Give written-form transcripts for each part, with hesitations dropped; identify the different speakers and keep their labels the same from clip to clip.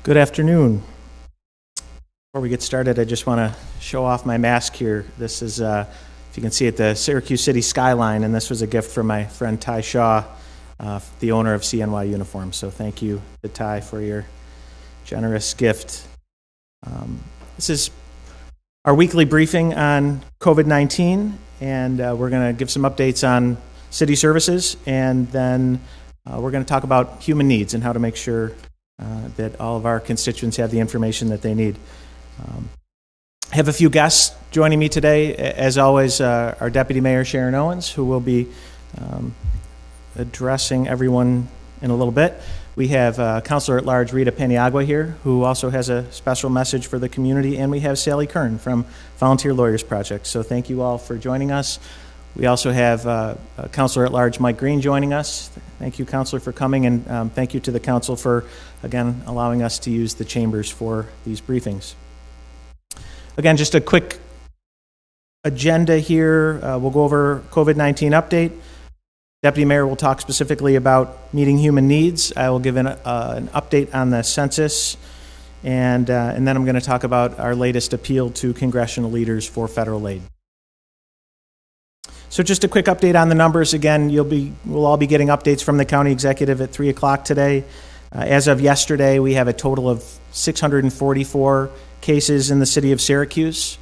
Speaker 1: Good afternoon. Before we get started, I just want to show off my mask here. This is, if you can see it, the Syracuse City skyline, and this was a gift from my friend Ty Shaw, the owner of CNY Uniforms. So thank you to Ty for your generous gift. This is our weekly briefing on COVID-19, and we're going to give some updates on city services, and then we're going to talk about human needs and how to make sure that all of our constituents have the information that they need. I have a few guests joining me today. As always, our Deputy Mayor, Sharon Owens, who will be addressing everyone in a little bit. We have Councilor-at-Large Rita Paniagua here, who also has a special message for the community, and we have Sally Curran from Volunteer Lawyers Project. So thank you all for joining us. We also have Councilor-at-Large Mike Green joining us. Thank you, Councilor, for coming, and thank you to the Council for, again, allowing us to use the chambers for these briefings. Again, just a quick agenda here. We'll go over COVID-19 update. Deputy Mayor will talk specifically about meeting human needs. I will give an update on the census, and then I'm going to talk about our latest appeal to congressional leaders for federal aid. So just a quick update on the numbers. Again, we'll all be getting updates from the county executive at 3 o'clock today. As of yesterday, we have a total of 644 cases in the city of Syracuse.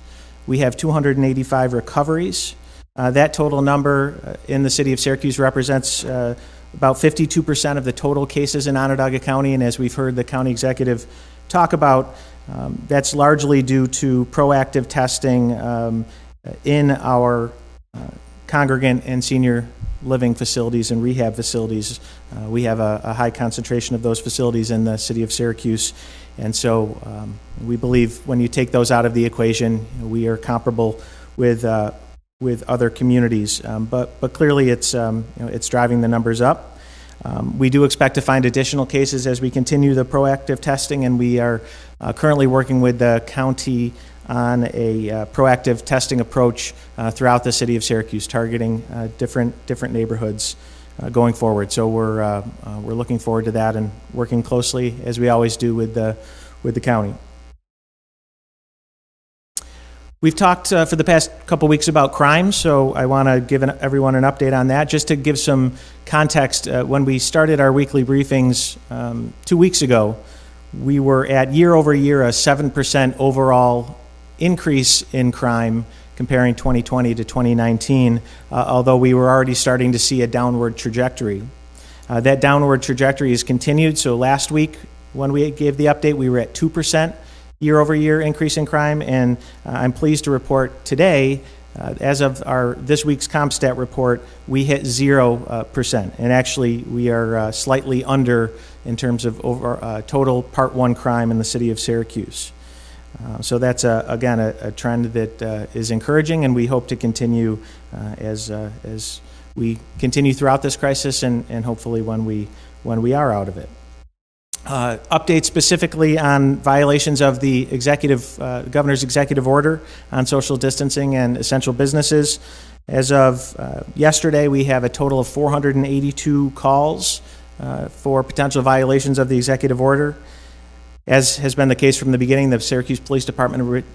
Speaker 1: We have 285 recoveries. That total number in the city of Syracuse represents about 52% of the total cases in Onondaga County, and as we've heard the county executive talk about, that's largely due to proactive testing in our congregant and senior living facilities and rehab facilities. We have a high concentration of those facilities in the city of Syracuse, and so we believe when you take those out of the equation, we are comparable with other communities. But clearly, it's driving the numbers up. We do expect to find additional cases as we continue the proactive testing, and we are currently working with the county on a proactive testing approach throughout the city of Syracuse, targeting different neighborhoods going forward. So we're looking forward to that and working closely, as we always do, with the county. We've talked for the past couple weeks about crime, so I want to give everyone an update on that. Just to give some context, when we started our weekly briefings 2 weeks ago, we were at year over year a 7% overall increase in crime comparing 2020 to 2019, although we were already starting to see a downward trajectory. That downward trajectory has continued, so last week when we gave the update, we were at 2% year-over-year increase in crime, and I'm pleased to report today, as of this week's CompStat report, we hit 0%, and actually we are slightly under in terms of total Part 1 crime in the city of Syracuse. So that's, again, a trend that is encouraging, and we hope to continue as we continue throughout this crisis and hopefully when we are out of it. Updates specifically on violations of the governor's executive order on social distancing and essential businesses. As of yesterday, we have a total of 482 calls for potential violations of the executive order. As has been the case from the beginning, the Syracuse Police Department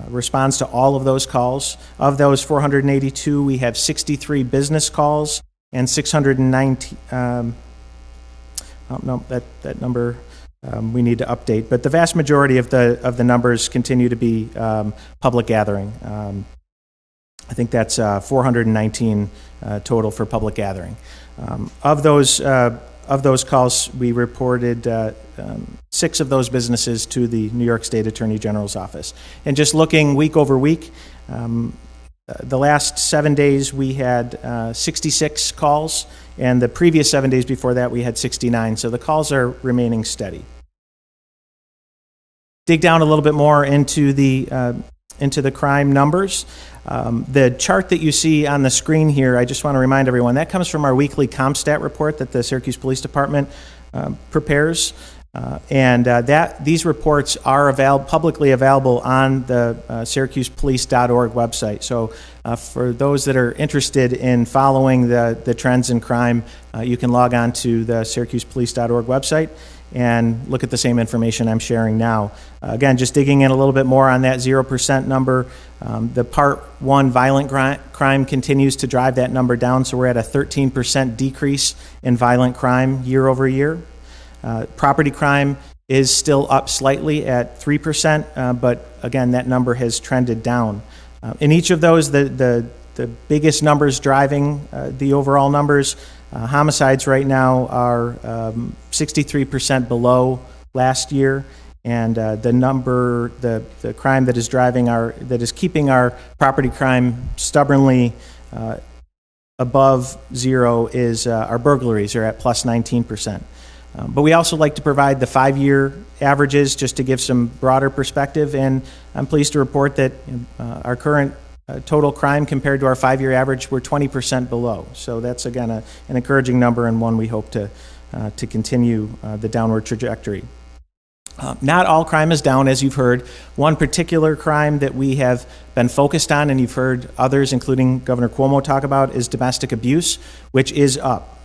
Speaker 1: responds to all of those calls. Of those 482, we have 63 business calls and 619. No, that number we need to update. But the vast majority of the numbers continue to be public gathering. I think that's 419 total for public gathering. Of those calls, we reported 6 of those businesses to the New York State Attorney General's office. And just looking week over week, the last 7 days we had 66 calls, and the previous 7 days before that we had 69. So the calls are remaining steady. Dig down a little bit more into the crime numbers. The chart that you see on the screen here, I just want to remind everyone, that comes from our weekly CompStat report that the Syracuse Police Department prepares. These reports are publicly available on the syracusepolice.org website. So for those that are interested in following the trends in crime, you can log on to the syracusepolice.org website and look at the same information I'm sharing now. Again, just digging in a little bit more on that 0% number, the Part 1 violent crime continues to drive that number down, so we're at a 13% decrease in violent crime year over year. Property crime is still up slightly at 3%, but again, that number has trended down. In each of those, the biggest numbers driving the overall numbers, homicides right now are 63% below last year, and the crime that is keeping our property crime stubbornly above zero is our burglaries are at plus 19%. But we also like to provide the 5-year averages just to give some broader perspective, and I'm pleased to report that our current total crime compared to our 5-year average, we're 20% below. So that's, again, an encouraging number, and one we hope to continue the downward trajectory. Not all crime is down, as you've heard. One particular crime that we have been focused on, and you've heard others, including Governor Cuomo, talk about, is domestic abuse, which is up.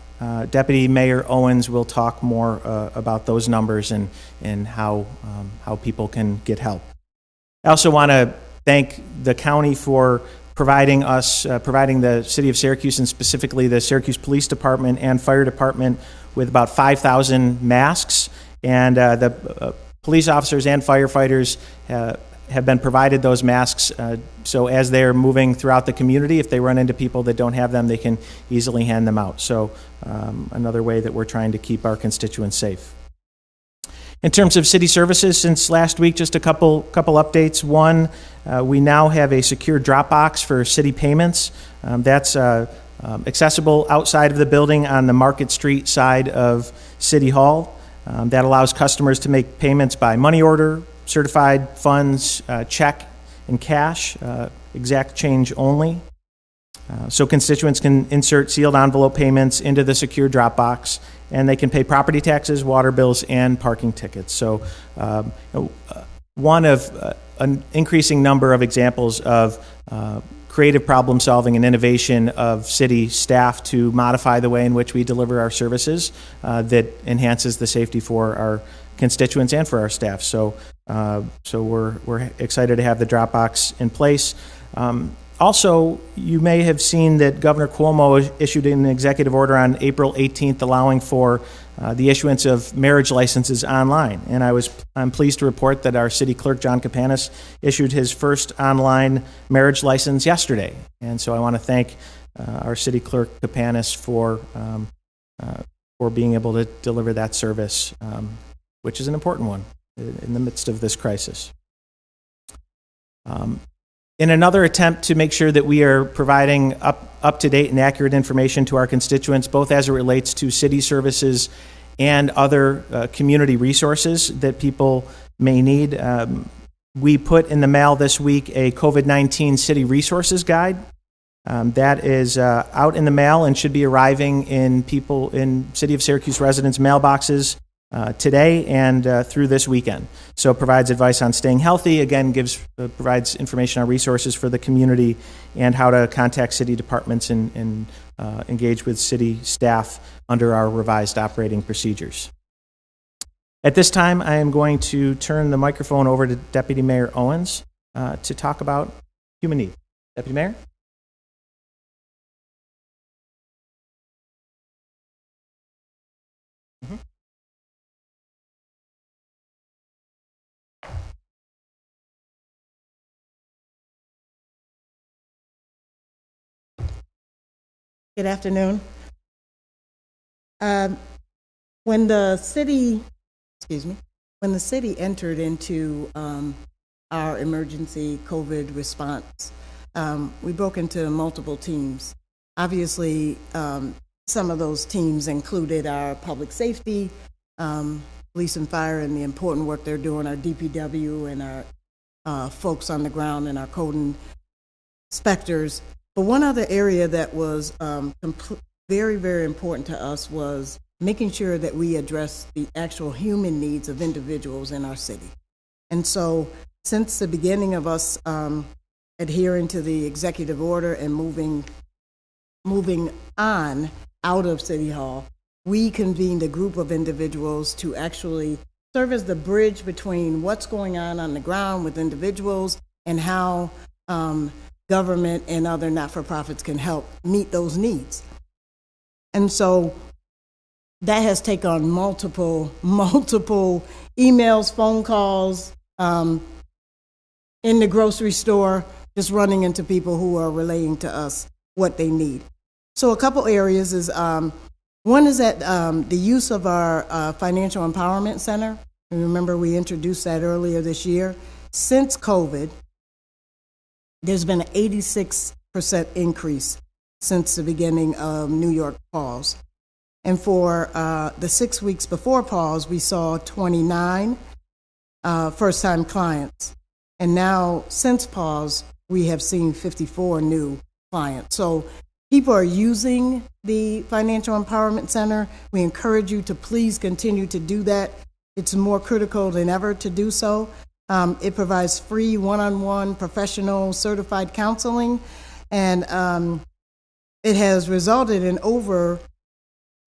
Speaker 1: Deputy Mayor Owens will talk more about those numbers and how people can get help. I also want to thank the county for providing the city of Syracuse, and specifically the Syracuse Police Department and Fire Department, with about 5,000 masks. And the police officers and firefighters have been provided those masks, so as they're moving throughout the community, if they run into people that don't have them, they can easily hand them out. So another way that we're trying to keep our constituents safe. In terms of city services, since last week, just a couple updates. One, we now have a secure drop box for city payments. That's accessible outside of the building on the Market Street side of City Hall. That allows customers to make payments by money order, certified funds, check, and cash, exact change only. So constituents can insert sealed envelope payments into the secure drop box, and they can pay property taxes, water bills, and parking tickets. So one of an increasing number of examples of creative problem solving and innovation of city staff to modify the way in which we deliver our services that enhances the safety for our constituents and for our staff. So we're excited to have the Dropbox in place. Also, you may have seen that Governor Cuomo issued an executive order on April 18th allowing for the issuance of marriage licenses online. And I'm pleased to report that our city clerk, John Kapanis, issued his first online marriage license yesterday. And so I want to thank our city clerk, Kapanis, for being able to deliver that service, which is an important one in the midst of this crisis. In another attempt to make sure that we are providing up-to-date and accurate information to our constituents, both as it relates to city services and other community resources that people may need, we put in the mail this week a COVID-19 city resources guide. That is out in the mail and should be arriving in City of Syracuse residents' mailboxes today and through this weekend. So it provides advice on staying healthy, again provides information on resources for the community and how to contact city departments and engage with city staff under our revised operating procedures. At this time, I am going to turn the microphone over to Deputy Mayor Owens to talk about human need. Deputy Mayor?
Speaker 2: Good afternoon. When the city entered into our emergency COVID response, we broke into multiple teams. Obviously, some of those teams included our public safety, police and fire, and the important work they're doing, our DPW and our folks on the ground and our code inspectors. But one other area that was very, very important to us was making sure that we address the actual human needs of individuals in our city. And so since the beginning of us adhering to the executive order and moving on out of City Hall, we convened a group of individuals to actually serve as the bridge between what's going on the ground with individuals and how government and other not-for-profits can help meet those needs. And so that has taken on multiple emails, phone calls, in the grocery store, just running into people who are relaying to us what they need. So a couple areas is, one is that the use of our Financial Empowerment Center. And remember, we introduced that earlier this year. Since COVID, there's been an 86% increase since the beginning of New York pause. And for the 6 weeks before pause, we saw 29 first-time clients. And now, since pause, we have seen 54 new clients. So people are using the Financial Empowerment Center. We encourage you to please continue to do that. It's more critical than ever to do so. It provides free one-on-one professional certified counseling, and it has resulted in over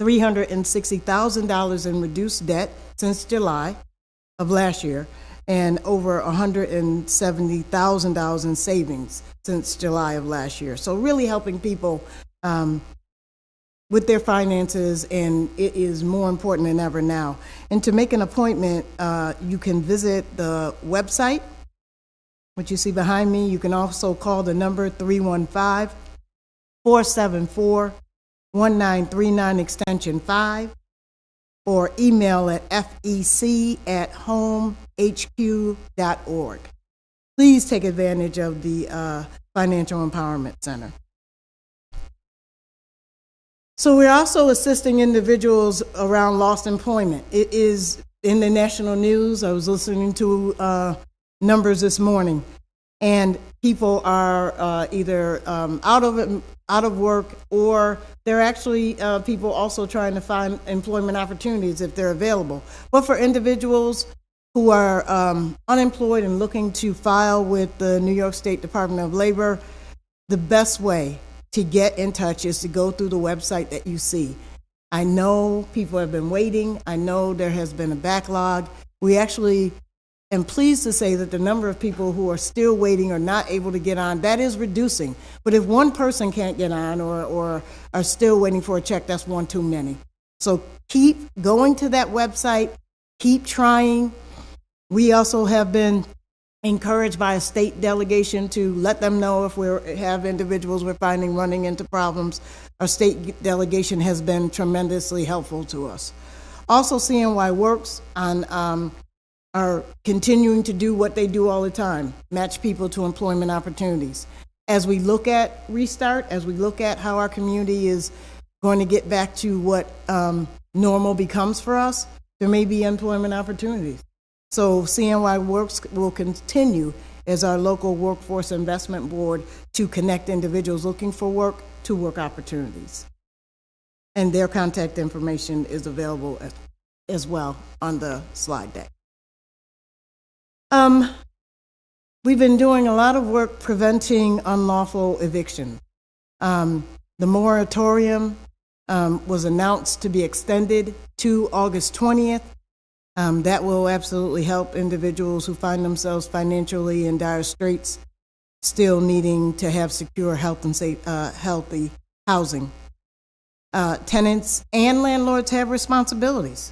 Speaker 2: $360,000 in reduced debt since July of last year, and over $170,000 in savings since July of last year. So really helping people with their finances, and it is more important than ever now. And to make an appointment, you can visit the website, which you see behind me. You can also call the number 315-474-1939 extension 5, or email at fec@homehq.org. Please take advantage of the Financial Empowerment Center. So we're also assisting individuals around lost employment. It is in the national news. I was listening to numbers this morning, and people are either out of work, or they're actually people also trying to find employment opportunities if they're available. But for individuals who are unemployed and looking to file with the New York State Department of Labor, the best way to get in touch is to go through the website that you see. I know people have been waiting. I know there has been a backlog. We actually am pleased to say that the number of people who are still waiting or not able to get on, that is reducing. But if one person can't get on or are still waiting for a check, that's one too many. So keep going to that website, keep trying. We also have been encouraged by a state delegation to let them know if we have individuals we're finding running into problems. Our state delegation has been tremendously helpful to us. Also, CNY Works are continuing to do what they do all the time, match people to employment opportunities. As we look at Restart, as we look at how our community is going to get back to what normal becomes for us, there may be employment opportunities. So CNY Works will continue as our local workforce investment board to connect individuals looking for work to work opportunities. And their contact information is available as well on the slide deck. We've been doing a lot of work preventing unlawful eviction. The moratorium was announced to be extended to August 20th. That will absolutely help individuals who find themselves financially in dire straits, still needing to have secure, healthy housing. Tenants and landlords have responsibilities.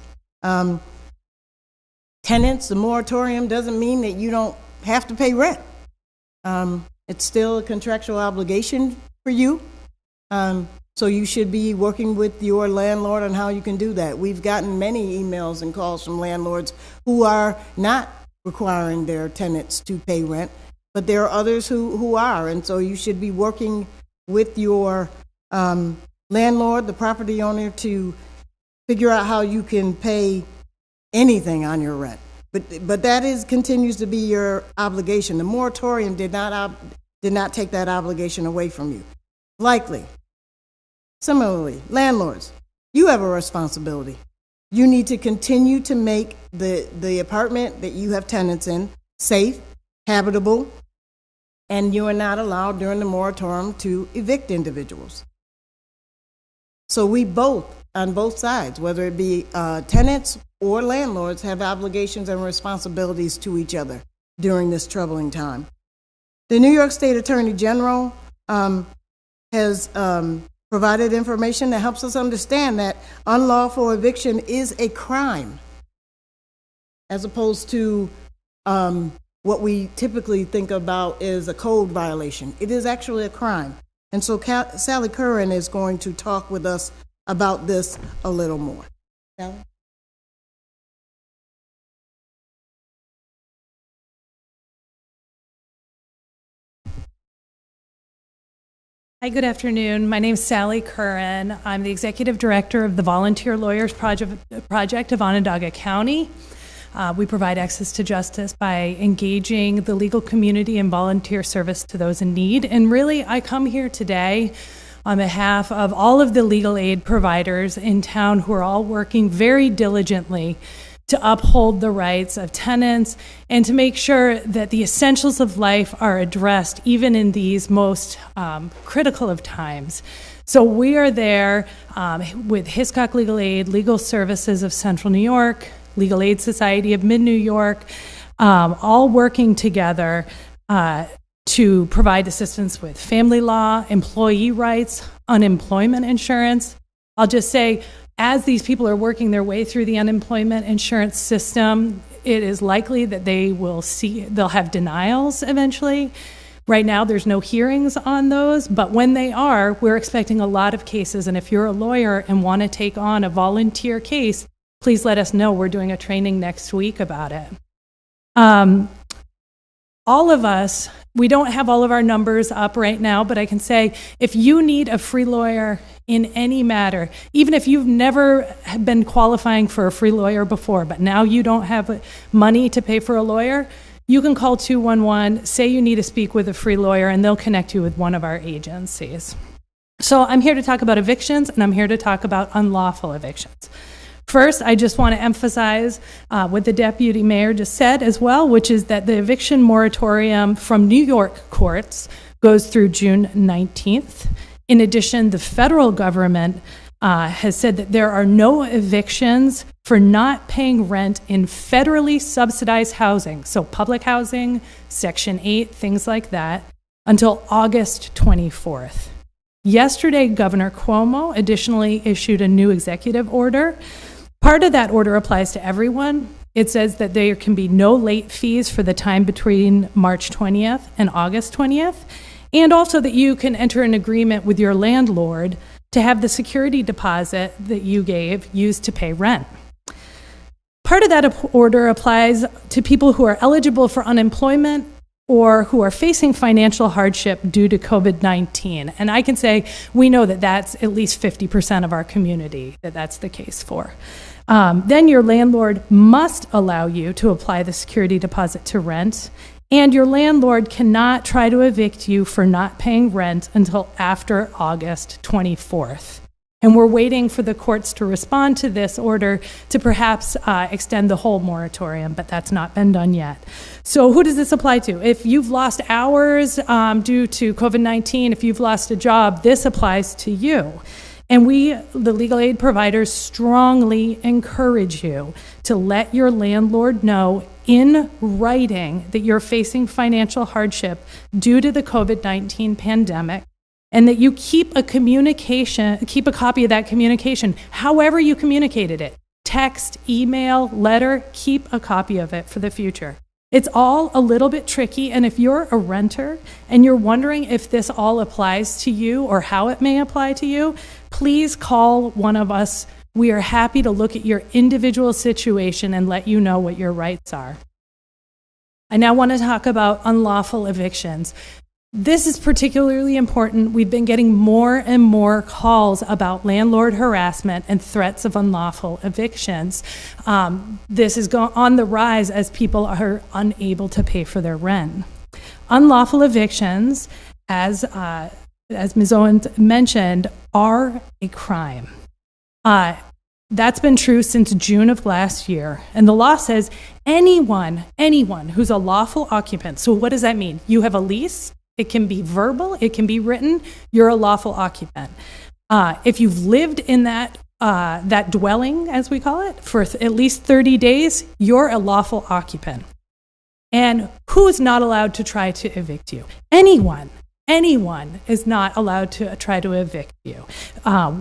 Speaker 2: Tenants, the moratorium doesn't mean that you don't have to pay rent. It's still a contractual obligation for you. So you should be working with your landlord on how you can do that. We've gotten many emails and calls from landlords who are not requiring their tenants to pay rent, but there are others who are, and so you should be working with your landlord, the property owner, to figure out how you can pay anything on your rent. But that continues to be your obligation. The moratorium did not take that obligation away from you. Likely. Similarly, landlords, you have a responsibility. You need to continue to make the apartment that you have tenants in safe, habitable, and you are not allowed during the moratorium to evict individuals. So we both on both sides, whether it be tenants or landlords, have obligations and responsibilities to each other during this troubling time. The New York State Attorney General has provided information that helps us understand that unlawful eviction is a crime, as opposed to what we typically think about as a code violation. It is actually a crime. And so Sally Curran is going to talk with us about this a little more. Sally?
Speaker 3: Hi, good afternoon. My name is Sally Curran. I'm the Executive Director of the Volunteer Lawyers Project of Onondaga County. We provide access to justice by engaging the legal community and volunteer service to those in need. And really, I come here today on behalf of all of the legal aid providers in town who are all working very diligently to uphold the rights of tenants and to make sure that the essentials of life are addressed even in these most critical of times. So we are there with Hiscox Legal Aid, Legal Services of Central New York, Legal Aid Society of Mid-New York, all working together to provide assistance with family law, employee rights, unemployment insurance. I'll just say, as these people are working their way through the unemployment insurance system, it is likely that they'll have denials eventually. Right now, there's no hearings on those, but when they are, we're expecting a lot of cases. And if you're a lawyer and want to take on a volunteer case, please let us know. We're doing a training next week about it. All of us, we don't have all of our numbers up right now, but I can say if you need a free lawyer in any matter, even if you've never been qualifying for a free lawyer before, but now you don't have money to pay for a lawyer, you can call 211, say you need to speak with a free lawyer, and they'll connect you with one of our agencies. So I'm here to talk about evictions, and I'm here to talk about unlawful evictions. First, I just want to emphasize what the deputy mayor just said as well, which is that the eviction moratorium from New York courts goes through June 19th. In addition, the federal government has said that there are no evictions for not paying rent in federally subsidized housing, so public housing, Section 8, things like that, until August 24th. Yesterday, Governor Cuomo additionally issued a new executive order. Part of that order applies to everyone. It says that there can be no late fees for the time between March 20th and August 20th, and also that you can enter an agreement with your landlord to have the security deposit that you gave used to pay rent. Part of that order applies to people who are eligible for unemployment or who are facing financial hardship due to COVID-19. And I can say we know that that's at least 50% of our community that that's the case for. Then your landlord must allow you to apply the security deposit to rent, and your landlord cannot try to evict you for not paying rent until after August 24th. And we're waiting for the courts to respond to this order to perhaps extend the whole moratorium, but that's not been done yet. So who does this apply to? If you've lost hours due to COVID-19, if you've lost a job, this applies to you. And we, the legal aid providers, strongly encourage you to let your landlord know in writing that you're facing financial hardship due to the COVID-19 pandemic, and that you keep a copy of that communication, however you communicated it, text, email, letter, keep a copy of it for the future. It's all a little bit tricky, and if you're a renter and you're wondering if this all applies to you or how it may apply to you, please call one of us. We are happy to look at your individual situation and let you know what your rights are. I now want to talk about unlawful evictions. This is particularly important. We've been getting more and more calls about landlord harassment and threats of unlawful evictions. This is on the rise as people are unable to pay for their rent. Unlawful evictions, as Ms. Owens mentioned, are a crime. That's been true since June of last year. And the law says anyone who's a lawful occupant. So what does that mean? You have a lease. It can be verbal, it can be written, you're a lawful occupant. If you've lived in that that dwelling, as we call it, for at least 30 days, you're a lawful occupant. And who is not allowed to try to evict you? Anyone is not allowed to try to evict you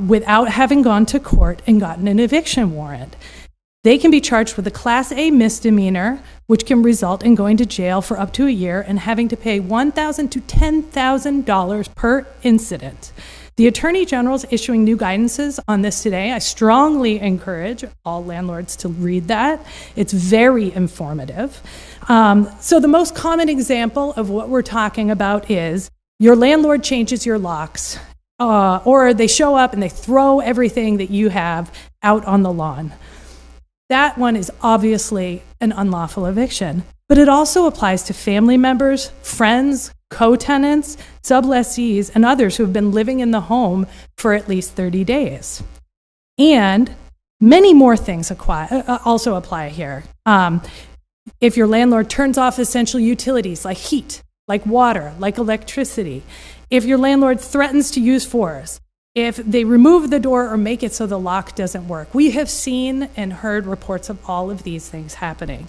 Speaker 3: without having gone to court and gotten an eviction warrant. They can be charged with a Class A misdemeanor, which can result in going to jail for up to a year and having to pay $1,000 to $10,000 per incident. The Attorney General is issuing new guidances on this today. I strongly encourage all landlords to read that. It's very informative. So the most common example of what we're talking about is your landlord changes your locks, or they show up and they throw everything that you have out on the lawn. That one is obviously an unlawful eviction, but it also applies to family members, friends, co-tenants, sublessees, and others who have been living in the home for at least 30 days. And many more things also apply here. If your landlord turns off essential utilities like heat, like water, like electricity, if your landlord threatens to use force, if they remove the door or make it so the lock doesn't work. We have seen and heard reports of all of these things happening.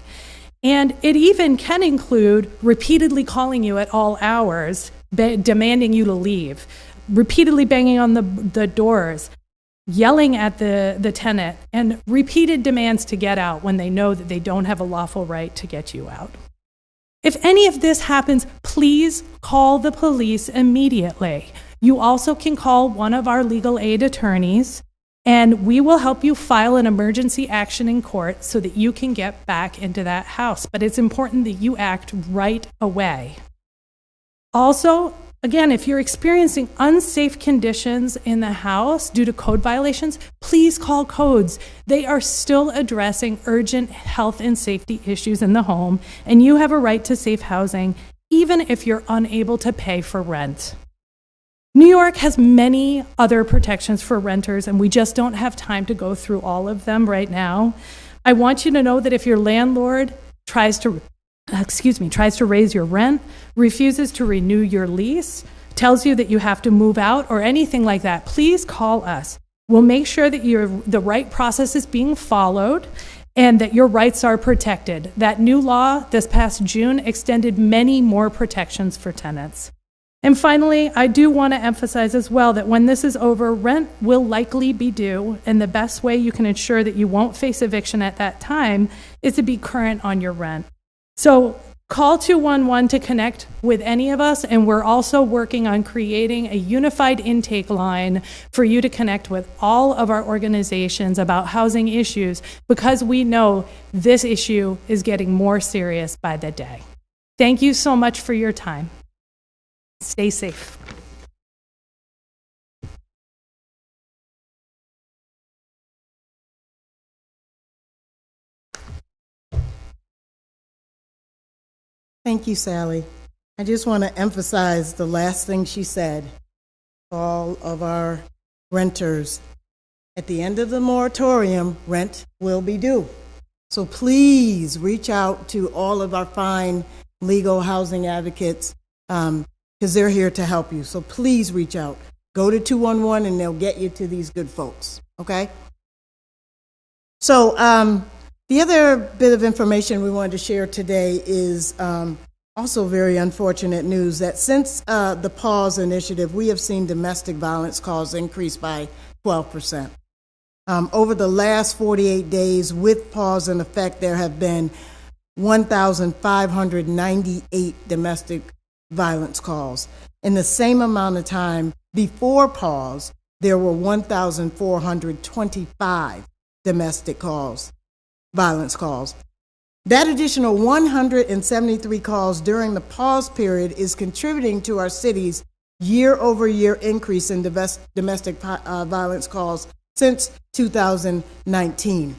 Speaker 3: And it even can include repeatedly calling you at all hours, demanding you to leave, repeatedly banging on the doors, yelling at the tenant, and repeated demands to get out when they know that they don't have a lawful right to get you out. If any of this happens, please call the police immediately. You also can call one of our legal aid attorneys, and we will help you file an emergency action in court so that you can get back into that house. But it's important that you act right away. Also, again, if you're experiencing unsafe conditions in the house due to code violations, please call codes. They are still addressing urgent health and safety issues in the home, and you have a right to safe housing, even if you're unable to pay for rent. New York has many other protections for renters, and we just don't have time to go through all of them right now. I want you to know that if your landlord tries to raise your rent, refuses to renew your lease, tells you that you have to move out or anything like that, please call us. We'll make sure that the right process is being followed and that your rights are protected. That new law this past June extended many more protections for tenants. And finally, I do want to emphasize as well that when this is over, rent will likely be due, and the best way you can ensure that you won't face eviction at that time is to be current on your rent. So call 211 to connect with any of us, and we're also working on creating a unified intake line for you to connect with all of our organizations about housing issues, because we know this issue is getting more serious by the day. Thank you so much for your time. Stay safe.
Speaker 2: Thank you, Sally. I just want to emphasize the last thing she said. All of our renters, at the end of the moratorium, rent will be due. So please reach out to all of our fine legal housing advocates, because they're here to help you. So please reach out. Go to 211 and they'll get you to these good folks, okay? So the other bit of information we wanted to share today is also very unfortunate news that since the Pause initiative, we have seen domestic violence calls increase by 12%. Over the last 48 days with Pause in effect, there have been 1,598 domestic violence calls. In the same amount of time before Pause, there were 1,425 domestic calls, violence calls. That additional 173 calls during the Pause period is contributing to our city's year-over-year increase in domestic violence calls since 2019.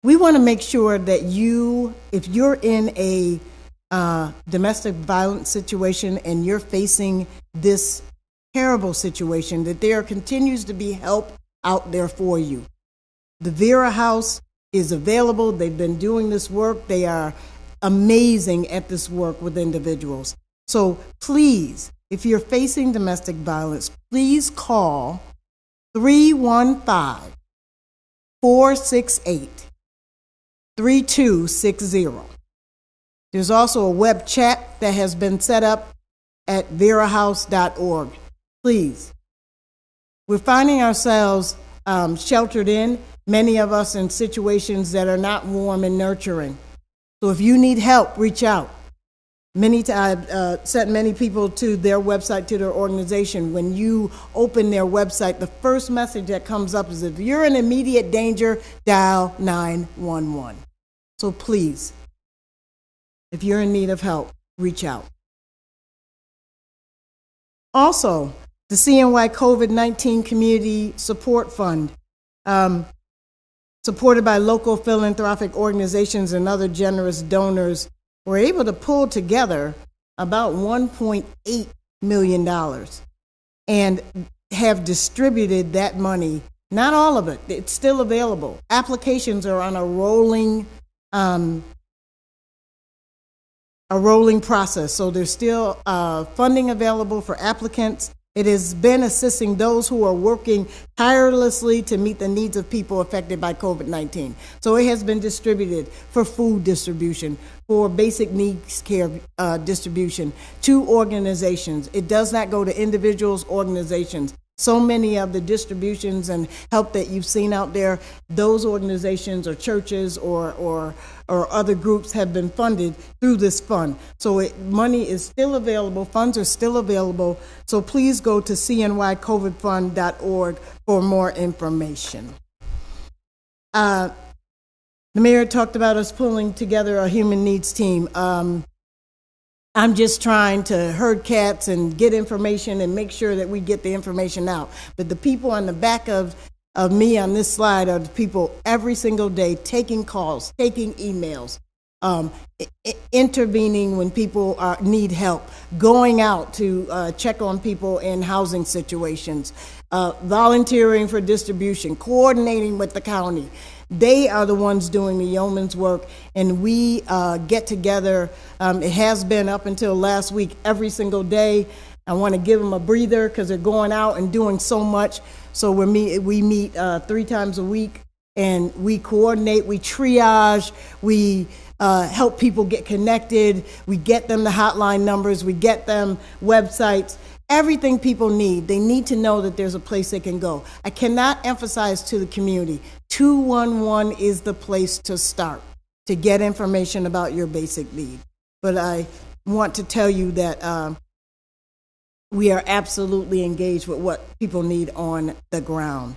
Speaker 2: We want to make sure that if you're in a domestic violence situation and you're facing this terrible situation, that there continues to be help out there for you. The Vera House is available. They've been doing this work. They are amazing at this work with individuals. So please if you're facing domestic violence, please call 315-468-3260. There's also a web chat that has been set up at verahouse.org. Please. We're finding ourselves sheltered in, many of us in situations that are not warm and nurturing. So if you need help, reach out. I've sent many people to their website, to their organization. When you open their website, the first message that comes up is, if you're in immediate danger, dial 911. So please, if you're in need of help, reach out. Also, the CNY COVID-19 Community Support Fund, supported by local philanthropic organizations and other generous donors, were able to pull together about $1.8 million and have distributed that money. Not all of it, it's still available. Applications are on a rolling process, so there's still funding available for applicants. It has been assisting those who are working tirelessly to meet the needs of people affected by COVID-19. So it has been distributed for food distribution, for basic needs care distribution to organizations. It does not go to individuals, organizations. So many of the distributions and help that you've seen out there, those organizations or churches or other groups have been funded through this fund. So money is still available, funds are still available. So please go to cnycovidfund.org for more information. The mayor talked about us pulling together a human needs team. I'm just trying to herd cats and get information and make sure that we get the information out. But the people on the back of me on this slide are the people every single day taking calls, taking emails, intervening when people need help, going out to check on people in housing situations, volunteering for distribution, coordinating with the county. They are the ones doing the yeoman's work, and we get together. It has been up until last week every single day. I want to give them a breather because they're going out and doing so much. So we meet 3 times a week, and we coordinate, we triage, we help people get connected, we get them the hotline numbers, we get them websites. Everything people need, they need to know that there's a place they can go. I cannot emphasize to the community, 211 is the place to start to get information about your basic need. But I want to tell you that we are absolutely engaged with what people need on the ground.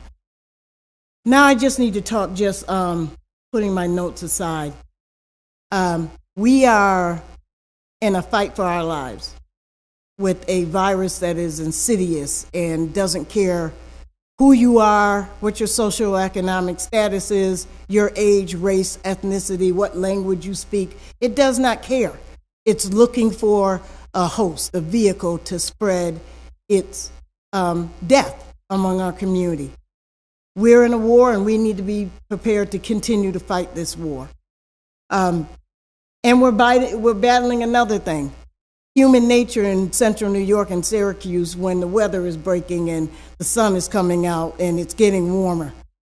Speaker 2: Now I just need to talk, just putting my notes aside. We are in a fight for our lives with a virus that is insidious and doesn't care who you are, what your socioeconomic status is, your age, race, ethnicity, what language you speak. It does not care. It's looking for a host, a vehicle to spread its death among our community. We're in a war, and we need to be prepared to continue to fight this war. And we're battling another thing. Human nature in central New York and Syracuse, when the weather is breaking and the sun is coming out and it's getting warmer.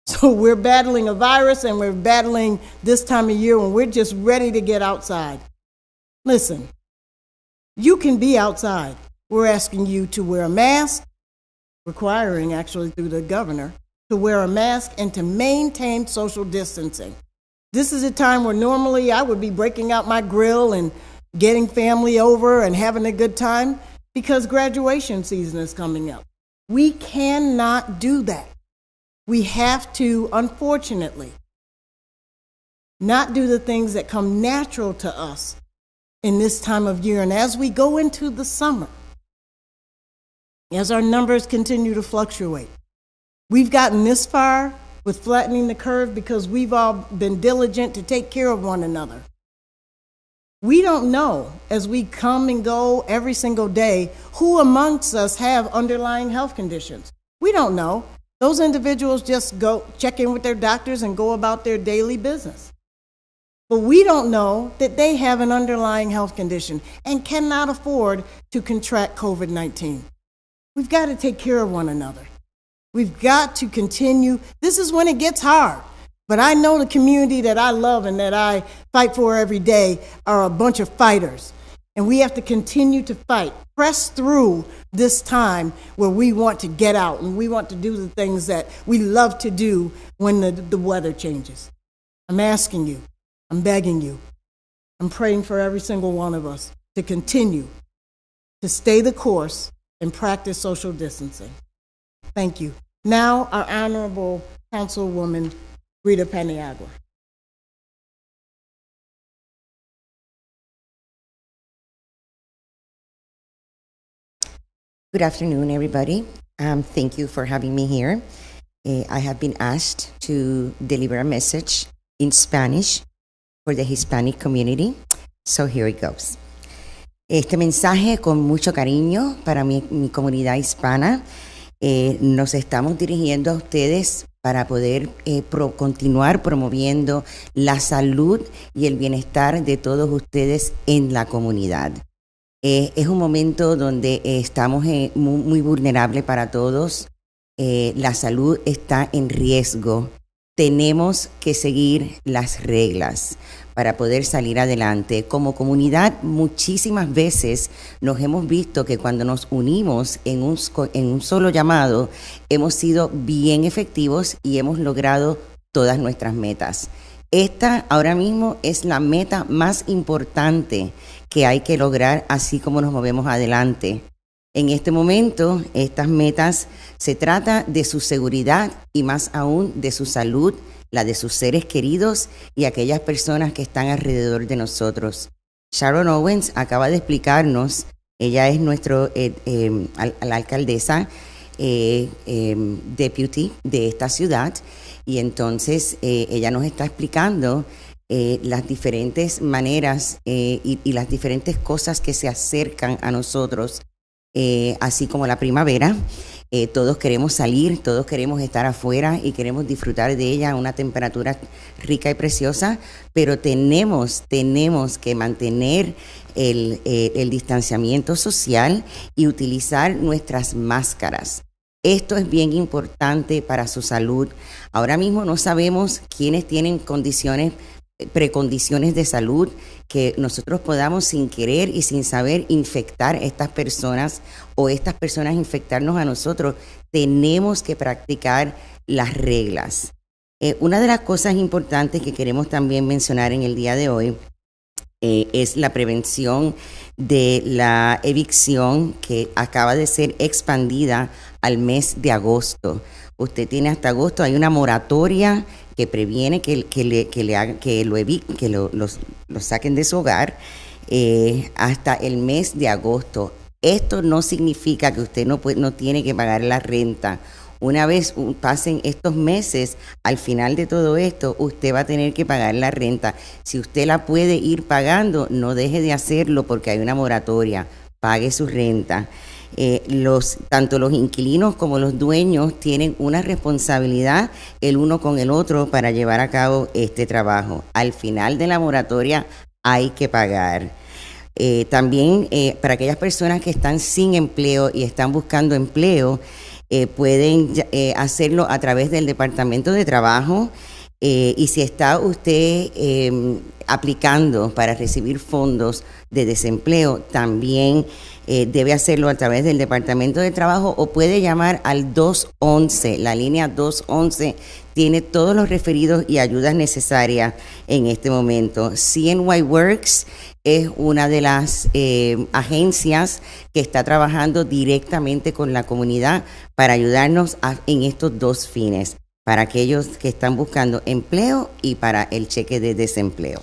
Speaker 2: So we're battling a virus, and we're battling this time of year when we're just ready to get outside. Listen, you can be outside. We're asking you to wear a mask, requiring actually through the governor, to wear a mask and to maintain social distancing. This is a time where normally I would be breaking out my grill and getting family over and having a good time, because graduation season is coming up. We cannot do that. We have to, unfortunately, not do the things that come natural to us in this time of year. And as we go into the summer, as our numbers continue to fluctuate, we've gotten this far with flattening the curve because we've all been diligent to take care of one another. We don't know, as we come and go every single day, who amongst us have underlying health conditions. We don't know. Those individuals just go check in with their doctors and go about their daily business. but we don't know that they have an underlying health condition and cannot afford to contract COVID-19. We've got to take care of one another. We've got to continue. This is when it gets hard. But I know the community that I love and that I fight for every day are a bunch of fighters. And we have to continue to fight, press through this time where we want to get out and we want to do the things that we love to do when the weather changes. I'm asking you, I'm begging you, I'm praying for every single one of us to continue to stay the course and practice social distancing. Thank you. Now, our Honorable Councilwoman, Rita Paniagua.
Speaker 4: Good afternoon, everybody. Thank you for having me here. I have been asked to deliver a message in Spanish for the Hispanic community, so here it goes. Este mensaje con mucho cariño para mi comunidad hispana. Nos estamos dirigiendo a ustedes para poder continuar promoviendo la salud y el bienestar de todos ustedes en la comunidad. Es un momento donde estamos muy vulnerables para todos. La salud está en riesgo. Tenemos que seguir las reglas para poder salir adelante. Como comunidad, muchísimas veces nos hemos visto que cuando nos unimos en un solo llamado, hemos sido bien efectivos y hemos logrado todas nuestras metas. Esta ahora mismo es la meta más importante que hay que lograr, así como nos movemos adelante. En este momento, estas metas se trata de su seguridad y más aún de su salud, la de sus seres queridos y aquellas personas que están alrededor de nosotros. Sharon Owens acaba de explicarnos, ella es la alcaldesa deputy de esta ciudad, y entonces ella nos está explicando las diferentes maneras y las diferentes cosas que se acercan a nosotros, así como la primavera. Todos queremos salir, todos queremos estar afuera y queremos disfrutar de ella a una temperatura rica y preciosa, pero tenemos que mantener el distanciamiento social y utilizar nuestras máscaras. Esto es bien importante para su salud. Ahora mismo no sabemos quiénes tienen precondiciones de salud, que nosotros podamos sin querer y sin saber infectar a estas personas o estas personas infectarnos a nosotros. Tenemos que practicar las reglas. Una de las cosas importantes que queremos también mencionar en el día de hoy es la prevención de la evicción, que acaba de ser expandida al mes de agosto. Usted tiene hasta agosto, hay una moratoria que previene que lo saquen de su hogar hasta el mes de agosto. Esto no significa que usted no tiene que pagar la renta. Una vez pasen estos meses, al final de todo esto, usted va a tener que pagar la renta. Si usted la puede ir pagando, no deje de hacerlo porque hay una moratoria. Pague su renta. Tanto los inquilinos como los dueños tienen una responsabilidad el uno con el otro para llevar a cabo este trabajo. Al final de la moratoria hay que pagar. También para aquellas personas que están sin empleo y están buscando empleo, pueden hacerlo a través del Departamento de Trabajo, y si está usted aplicando para recibir fondos de desempleo, también debe hacerlo a través del Departamento de Trabajo, o puede llamar al 211. La línea 211 tiene todos los referidos y ayudas necesarias en este momento. CNY Works es una de las agencias que está trabajando directamente con la comunidad para ayudarnos en estos dos fines, para aquellos que están buscando empleo y para el cheque de desempleo.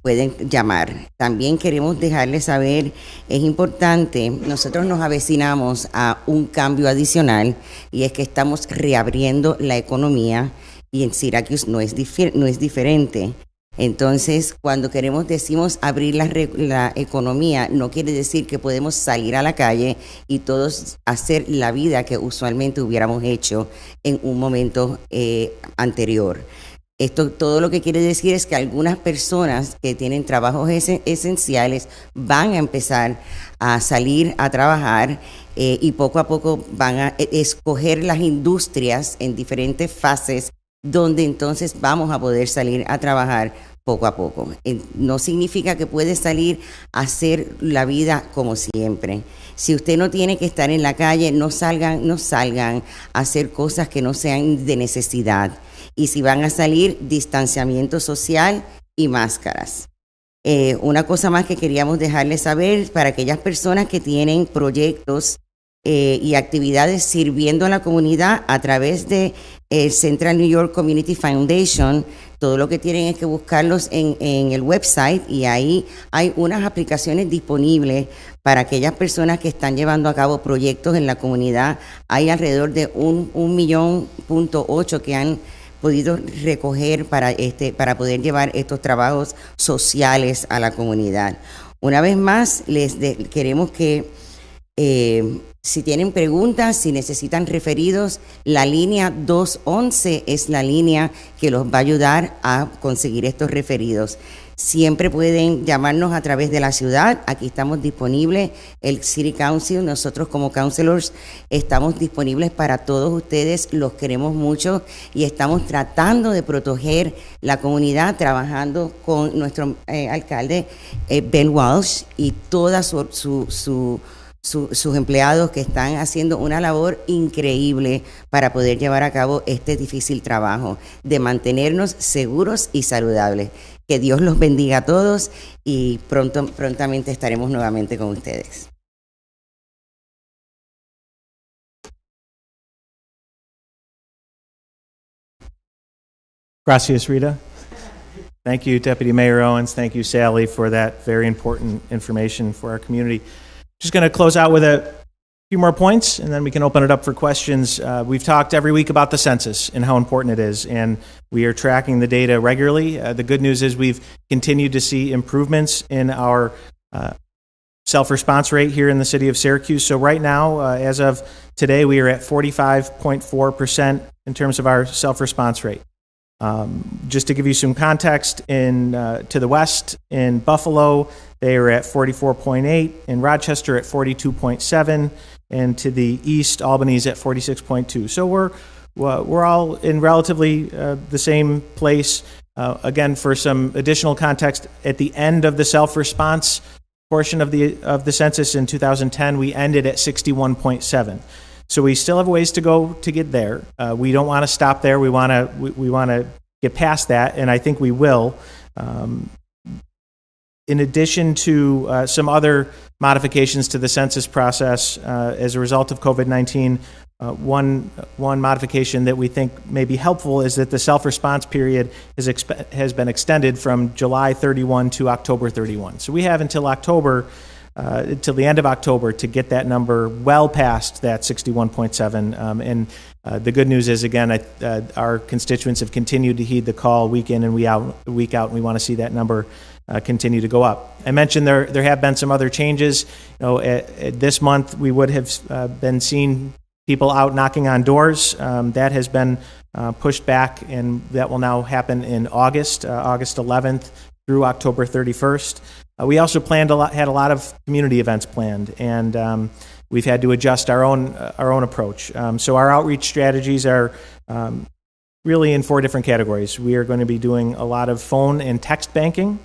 Speaker 4: Pueden llamar. También queremos dejarles saber, es importante, nosotros nos avecinamos a un cambio adicional, y es que estamos reabriendo la economía, y en Syracuse no es diferente. Entonces, cuando decimos abrir la economía, no quiere decir que podemos salir a la calle y todos hacer la vida que usualmente hubiéramos hecho en un momento anterior. Esto todo lo que quiere decir es que algunas personas que tienen trabajos esenciales van a empezar a salir a trabajar y poco a poco van a escoger las industrias en diferentes fases donde entonces vamos a poder salir a trabajar poco a poco. No significa que puede salir a hacer la vida como siempre. Si usted no tiene que estar en la calle, no salgan a hacer cosas que no sean de necesidad. Y si van a salir, distanciamiento social y máscaras. Una cosa más que queríamos dejarles saber para aquellas personas que tienen proyectos y actividades sirviendo a la comunidad a través de Central New York Community Foundation, todo lo que tienen es que buscarlos en el website y ahí hay unas aplicaciones disponibles para aquellas personas que están llevando a cabo proyectos en la comunidad. Hay alrededor de 1.8 millones que han podido recoger para poder llevar estos trabajos sociales a la comunidad. Una vez más, queremos que si tienen preguntas, si necesitan referidos, la línea 211 es la línea que los va a ayudar a conseguir estos referidos. Siempre pueden llamarnos a través de la ciudad. Aquí estamos disponibles, el City Council, nosotros como councilors estamos disponibles para todos ustedes, los queremos mucho y estamos tratando de proteger la comunidad, trabajando con nuestro alcalde Ben Walsh y toda sus empleados que están haciendo una labor increíble para poder llevar a cabo este difícil trabajo de mantenernos seguros y saludables. Que Dios los bendiga a todos y prontamente estaremos nuevamente con ustedes.
Speaker 1: Gracias, Rita. Thank you, Deputy Mayor Owens. Thank you, Sally, for that very important information for our community. Just going to close out with a few more points, and then we can open it up for questions. We've talked every week about the census and how important it is, and we are tracking the data regularly. The good news is we've continued to see improvements in our self-response rate here in the city of Syracuse. So right now, as of today, we are at 45.4% in terms of our self-response rate. Just to give you some context, to the west, in Buffalo, they are at 44.8, in Rochester at 42.7, and to the east, Albany's at 46.2. So we're all in relatively the same place. Again, for some additional context, at the end of the self-response portion of the census in 2010, we ended at 61.7. So we still have ways to go to get there. We don't want to stop there. We want to get past that, and I think we will. In addition to some other modifications to the census process as a result of COVID-19, one modification that we think may be helpful is that the self-response period has been extended from July 31 to October 31. So we have until the end of October to get that number well past that 61.7. And the good news is, again, our constituents have continued to heed the call week in and week out, and we want to see that number continue to go up. I mentioned there have been some other changes. This month we would have been seeing people out knocking on doors. That has been pushed back, and that will now happen in August 11th through October 31st. We also had a lot of community events planned, and we've had to adjust our own approach. So our outreach strategies are really in 4 different categories. We are going to be doing a lot of phone and text banking.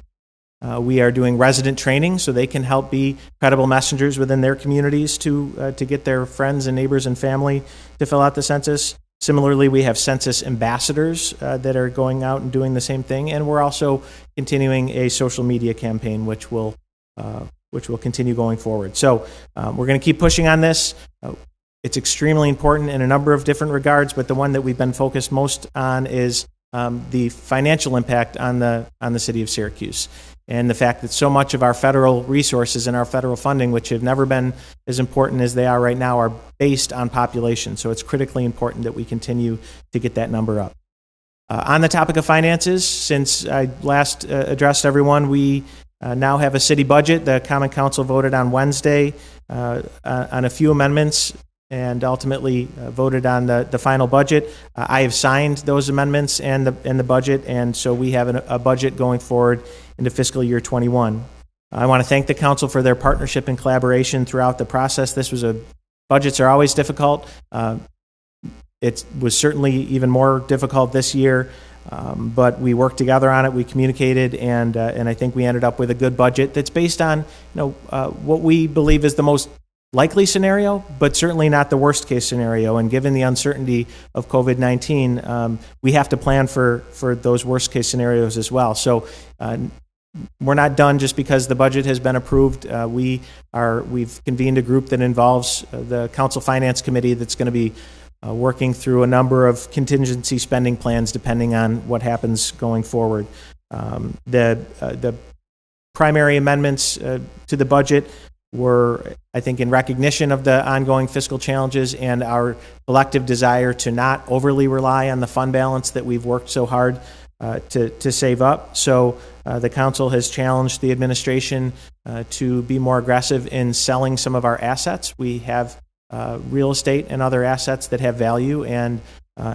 Speaker 1: We are doing resident training so they can help be credible messengers within their communities to get their friends and neighbors and family to fill out the census. Similarly, we have census ambassadors that are going out and doing the same thing, and we're also continuing a social media campaign, which will continue going forward. So we're going to keep pushing on this. It's extremely important in a number of different regards, but the one that we've been focused most on is the financial impact on the city of Syracuse, and the fact that so much of our federal resources and our federal funding, which have never been as important as they are right now, are based on population. So it's critically important that we continue to get that number up. On the topic of finances, since I last addressed everyone, we now have a city budget. The Common Council voted on Wednesday on a few amendments and ultimately voted on the final budget. I have signed those amendments and the budget, and so we have a budget going forward into fiscal year 21. I want to thank the council for their partnership and collaboration throughout the process. Budgets are always difficult. It was certainly even more difficult this year, but we worked together on it. We communicated, and I think we ended up with a good budget that's based on what we believe is the most likely scenario, but certainly not the worst case scenario. And given the uncertainty of COVID-19, we have to plan for those worst case scenarios as well. So we're not done just because the budget has been approved. We've convened a group that involves the Council Finance Committee that's going to be working through a number of contingency spending plans depending on what happens going forward. The primary amendments to the budget were, I think, in recognition of the ongoing fiscal challenges and our collective desire to not overly rely on the fund balance that we've worked so hard to save up. So the council has challenged the administration to be more aggressive in selling some of our assets. We have real estate and other assets that have value, and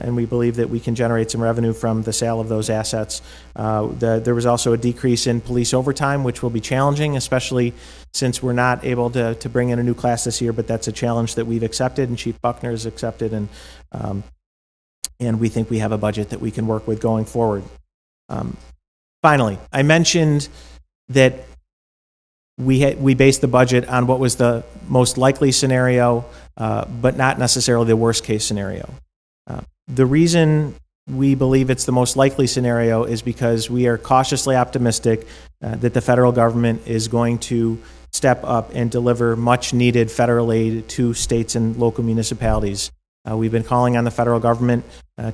Speaker 1: we believe that we can generate some revenue from the sale of those assets. There was also a decrease in police overtime, which will be challenging, especially since we're not able to bring in a new class this year, but that's a challenge that we've accepted and Chief Buckner has accepted, and we think we have a budget that we can work with going forward. Finally, I mentioned that we based the budget on what was the most likely scenario, but not necessarily the worst case scenario. The reason we believe it's the most likely scenario is because we are cautiously optimistic that the federal government is going to step up and deliver much needed federal aid to states and local municipalities. We've been calling on the federal government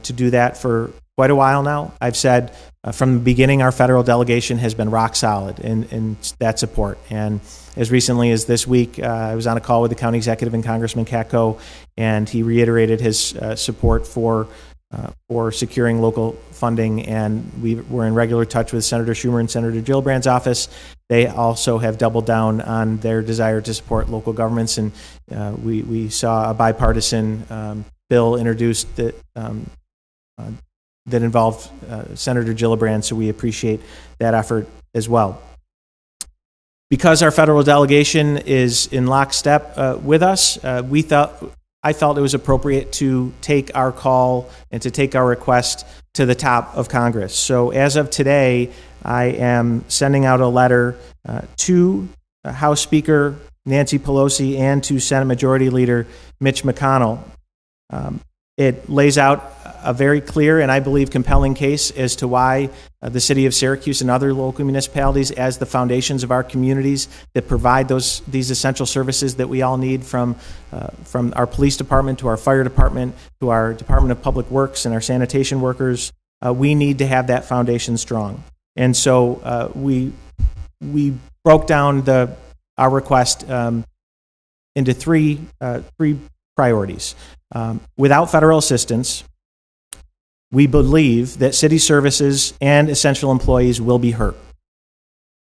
Speaker 1: to do that for quite a while now. I've said from the beginning our federal delegation has been rock solid in that support. And as recently as this week, I was on a call with the county executive and Congressman Katko, and he reiterated his support for securing local funding, and we're in regular touch with Senator Schumer and Senator Gillibrand's office. They also have doubled down on their desire to support local governments, and we saw a bipartisan bill introduced that involved Senator Gillibrand, so we appreciate that effort as well. Because our federal delegation is in lockstep with us, I felt it was appropriate to take our call and to take our request to the top of Congress. So as of today, I am sending out a letter to House Speaker Nancy Pelosi and to Senate Majority Leader Mitch McConnell. It lays out a very clear and I believe compelling case as to why the city of Syracuse and other local municipalities, as the foundations of our communities that provide these essential services that we all need, from our police department to our fire department to our Department of Public Works and our sanitation workers, we need to have that foundation strong. And so we broke down our request into three priorities. Without federal assistance, we believe that city services and essential employees will be hurt.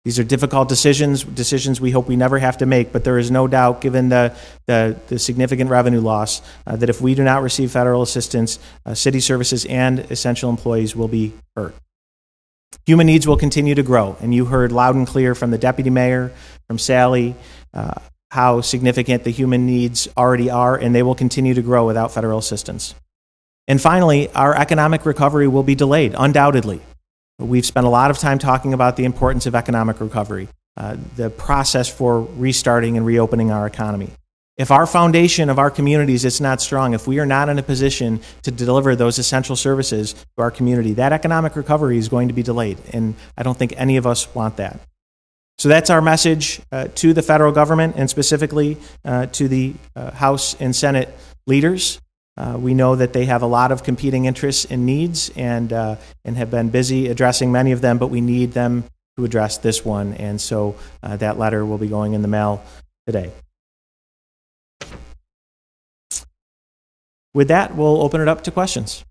Speaker 1: These are difficult decisions we hope we never have to make, but there is no doubt, given the significant revenue loss, that if we do not receive federal assistance, city services and essential employees will be hurt. Human needs will continue to grow, and you heard loud and clear from the deputy mayor, from Sally, how significant the human needs already are, and they will continue to grow without federal assistance. And finally, our economic recovery will be delayed, undoubtedly. We've spent a lot of time talking about the importance of economic recovery, the process for restarting and reopening our economy. If our foundation of our communities is not strong, if we are not in a position to deliver those essential services to our community, that economic recovery is going to be delayed, and I don't think any of us want that. So that's our message to the federal government, and specifically to the House and Senate leaders. We know that they have a lot of competing interests and needs, and have been busy addressing many of them, but we need them to address this one. And so that letter will be going in the mail today. With that, we'll open it up to questions.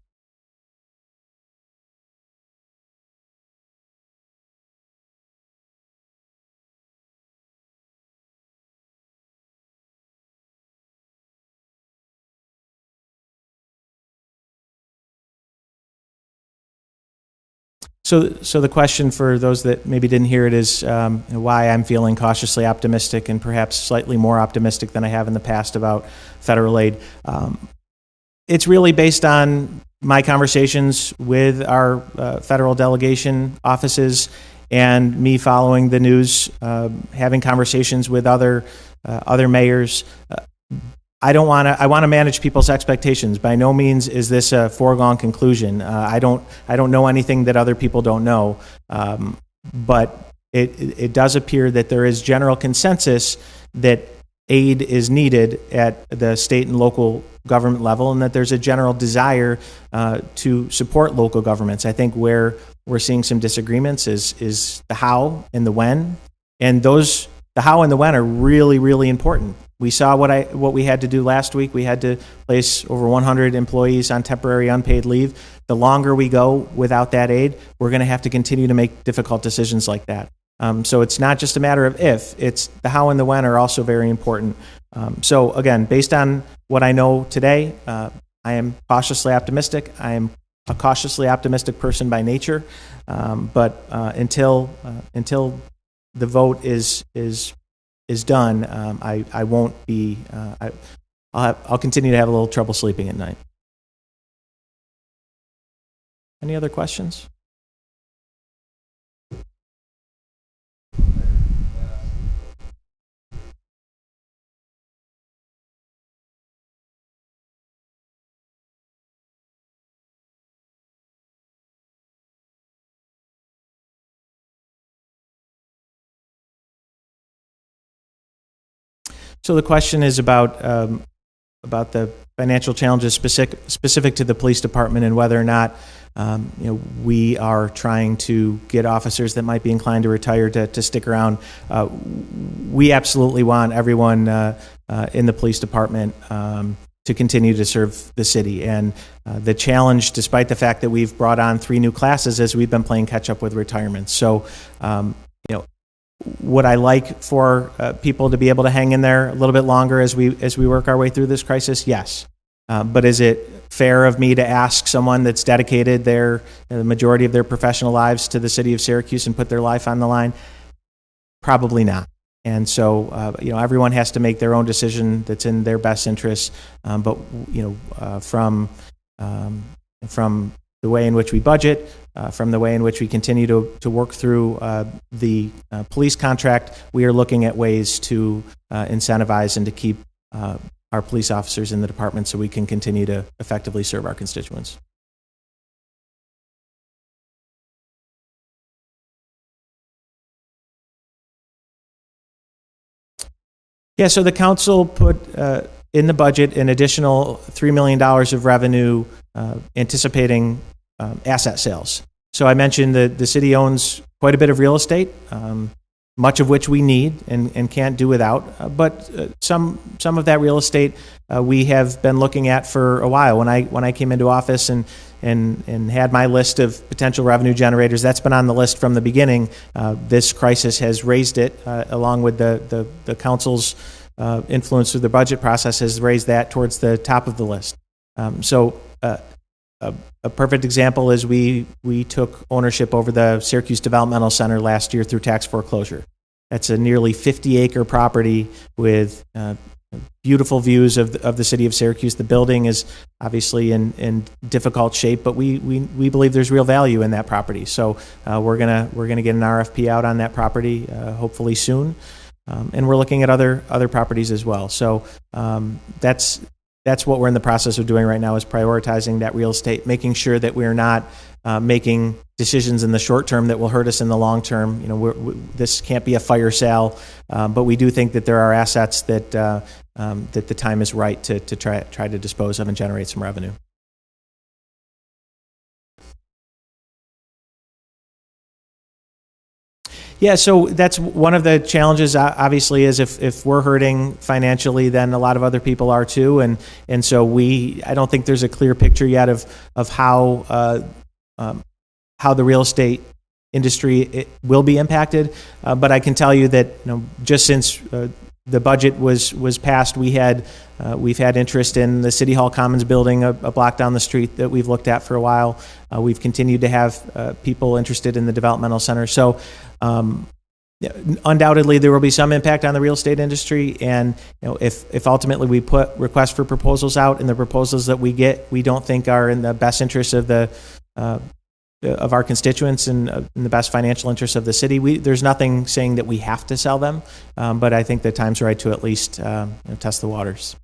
Speaker 1: So the question for those that maybe didn't hear it is why I'm feeling cautiously optimistic and perhaps slightly more optimistic than I have in the past about federal aid. It's really based on my conversations with our federal delegation offices and me following the news, having conversations with other mayors. I want to manage people's expectations. By no means is this a foregone conclusion. I don't know anything that other people don't know, but it does appear that there is general consensus that aid is needed at the state and local government level, and that there's a general desire to support local governments. I think where we're seeing some disagreements is the how and the when, and the how and the when are really, really important. We saw what we had to do last week. We had to place over 100 employees on temporary unpaid leave. The longer we go without that aid, we're going to have to continue to make difficult decisions like that. So it's not just a matter of if, it's the how and the when are also very important. So again, based on what I know today, I am cautiously optimistic. I am a cautiously optimistic person by nature, but until the vote is done, I won't be. I'll continue to have a little trouble sleeping at night. Any other questions? So the question is about the financial challenges specific to the police department and whether or not we are trying to get officers that might be inclined to retire to stick around. We absolutely want everyone in the police department to continue to serve the city. And the challenge, despite the fact that we've brought on 3 new classes, is we've been playing catch up with retirements. So would I like for people to be able to hang in there a little bit longer as we work our way through this crisis? Yes. But is it fair of me to ask someone that's dedicated the majority of their professional lives to the city of Syracuse and put their life on the line? Probably not. And so, everyone has to make their own decision that's in their best interest. But from the way in which we budget, from the way in which we continue to work through the police contract, we are looking at ways to incentivize and to keep our police officers in the department so we can continue to effectively serve our constituents. Yeah, so the council put in the budget an additional $3 million of revenue anticipating asset sales. So I mentioned that the city owns quite a bit of real estate, much of which we need and can't do without. But some of that real estate we have been looking at for a while. When I came into office and had my list of potential revenue generators, that's been on the list from the beginning. This crisis has raised it, along with the council's influence through the budget process, has raised that towards the top of the list. A perfect example is we took ownership over the Syracuse Developmental Center last year through tax foreclosure. That's a nearly 50-acre property with beautiful views of the city of Syracuse. The building is obviously in difficult shape, but we believe there's real value in that property. So we're gonna get an RFP out on that property hopefully soon, and we're looking at other properties as well. So that's what we're in the process of doing right now, is prioritizing that real estate, making sure that we're not making decisions in the short term that will hurt us in the long term. This can't be a fire sale, but we do think that there are assets that the time is right to try to dispose of and generate some revenue. Yeah, so that's one of the challenges, obviously, is if we're hurting financially, then a lot of other people are too. And so I don't think there's a clear picture yet of how the real estate industry will be impacted. But I can tell you that just since the budget was passed, we've had interest in the City Hall Commons building a block down the street that we've looked at for a while. We've continued to have people interested in the developmental center. So yeah, undoubtedly there will be some impact on the real estate industry, and if ultimately we put requests for proposals out and the proposals that we get we don't think are in the best interest of of our constituents and in the best financial interest of the city, there's nothing saying that we have to sell them, but I think the time's right to at least test the waters.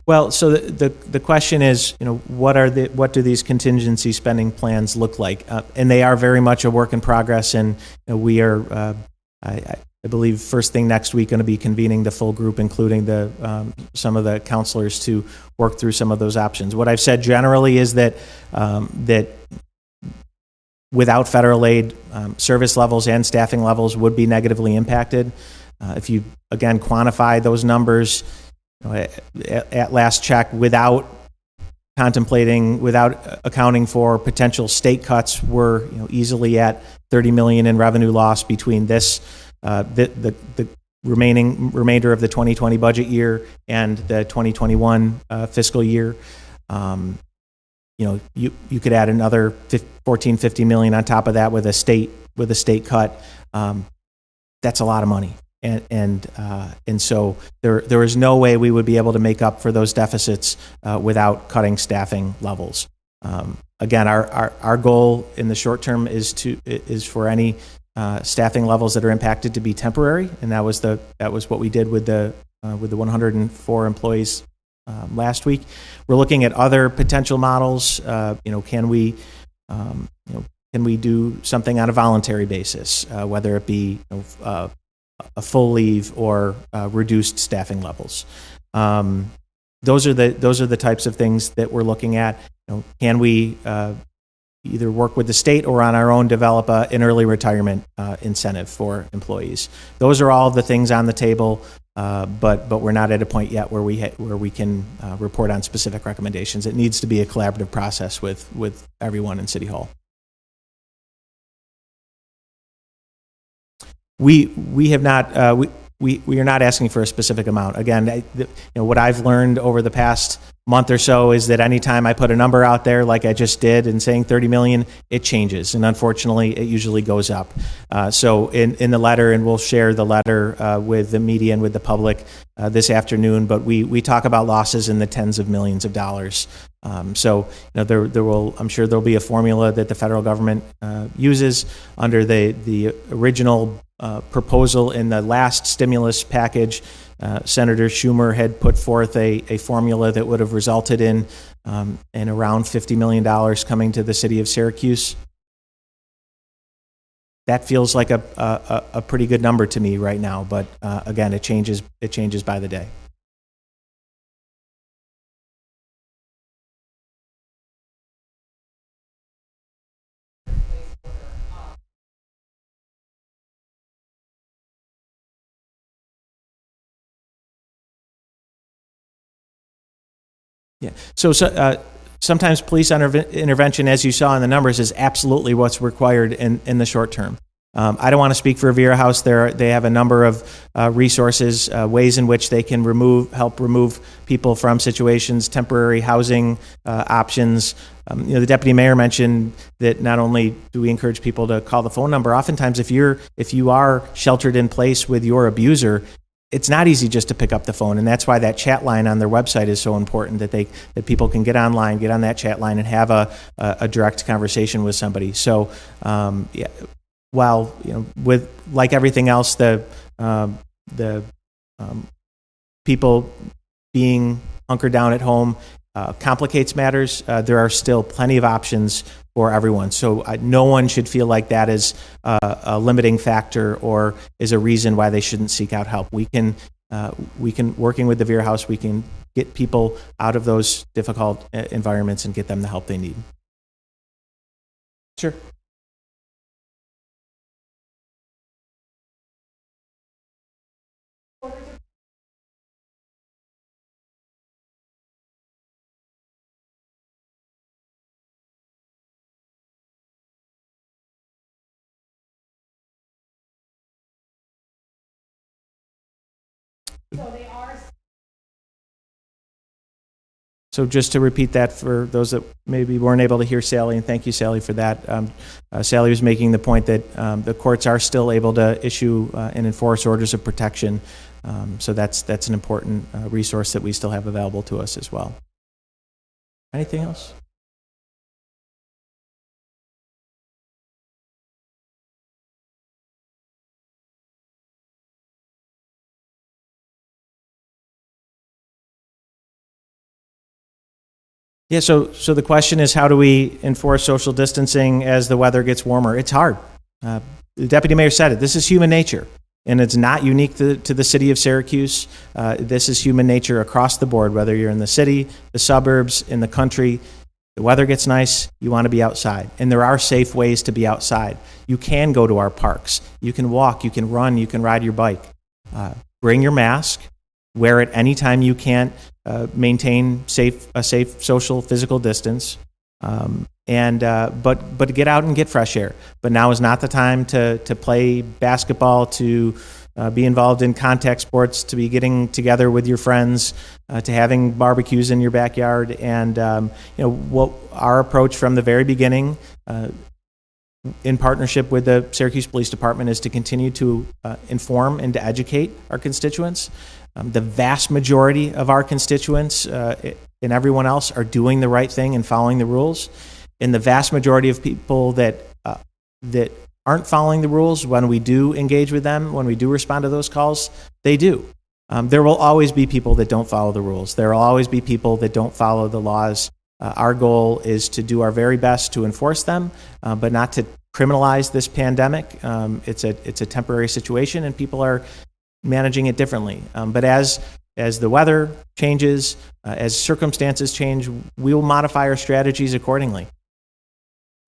Speaker 1: Well, so the question is, what do these contingency spending plans look like? And they are very much a work in progress. And we are, I believe, first thing next week, going to be convening the full group, including some of the counselors, to work through some of those options. What I've said generally is that without federal aid, service levels and staffing levels would be negatively impacted. If you again quantify those numbers. At last check, without accounting for potential state cuts, we're easily at $30 million in revenue loss between this, the remainder of the 2020 budget year and the 2021 fiscal year. You could add another $14-15 million on top of that with a state cut. That's a lot of money. And so there is no way we would be able to make up for those deficits without cutting staffing levels. Again, our goal in the short term is for any staffing levels that are impacted to be temporary, and that was what we did with the 104 employees last week. We're looking at other potential models. Can we do something on a voluntary basis, whether it be a full leave or reduced staffing levels. Those are the types of things that we're looking at. Can we either work with the state or on our own develop an early retirement incentive for employees? Those are all the things on the table, but we're not at a point yet where we can report on specific recommendations. It needs to be a collaborative process with everyone in City Hall. We have not we are not asking for a specific amount. Again, what I've learned over the past month or so is that anytime I put a number out there like I just did and saying 30 million, it changes, and unfortunately it usually goes up. So in the letter, and we'll share the letter with the media and with the public this afternoon, but we talk about losses in the tens of millions of dollars. So I'm sure there'll be a formula that the federal government uses under the original proposal in the last stimulus package. Senator Schumer had put forth a formula that would have resulted in around $50 million coming to the city of Syracuse. That feels like a pretty good number to me right now, but again, it changes by the day. Yeah. So sometimes police intervention, as you saw in the numbers, is absolutely what's required in the short term. I don't want to speak for Vera House. They have a number of resources, ways in which they can help remove people from situations, temporary housing options. The deputy mayor mentioned that not only do we encourage people to call the phone number, oftentimes if you are sheltered in place with your abuser, it's not easy just to pick up the phone, and that's why that chat line on their website is so important, that people can get online, get on that chat line, and have a direct conversation with somebody. So, while with like everything else, the people being hunkered down at home complicates matters. There are still plenty of options for everyone. So no one should feel like that is a limiting factor or is a reason why they shouldn't seek out help. We can working with the Vera House, we can get people out of those difficult environments and get them the help they need. Sure. So just to repeat that for those that maybe weren't able to hear Sally, and thank you, Sally, for that. Sally was making the point that the courts are still able to issue and enforce orders of protection. So that's an important resource that we still have available to us as well. Anything else? Yeah, so the question is, how do we enforce social distancing as the weather gets warmer? It's hard. The deputy mayor said it. This is human nature, and it's not unique to the city of Syracuse. This is human nature across the board, whether you're in the city, the suburbs, in the country. The weather gets nice, you want to be outside, and there are safe ways to be outside. You can go to our parks. You can walk, you can run, you can ride your bike. Bring your mask. Wear it anytime you can't maintain a safe social physical distance, but get out and get fresh air. But now is not the time to play basketball, to be involved in contact sports, to be getting together with your friends, to having barbecues in your backyard. And what our approach from the very beginning, in partnership with the Syracuse Police Department, is to continue to inform and to educate our constituents. The vast majority of our constituents and everyone else are doing the right thing and following the rules. And the vast majority of people that aren't following the rules, when we do engage with them, when we do respond to those calls, they do. There will always be people that don't follow the rules. There will always be people that don't follow the laws. Our goal is to do our very best to enforce them, but not to criminalize this pandemic. It's a temporary situation, and people are managing it differently. But as the weather changes, as circumstances change, we will modify our strategies accordingly.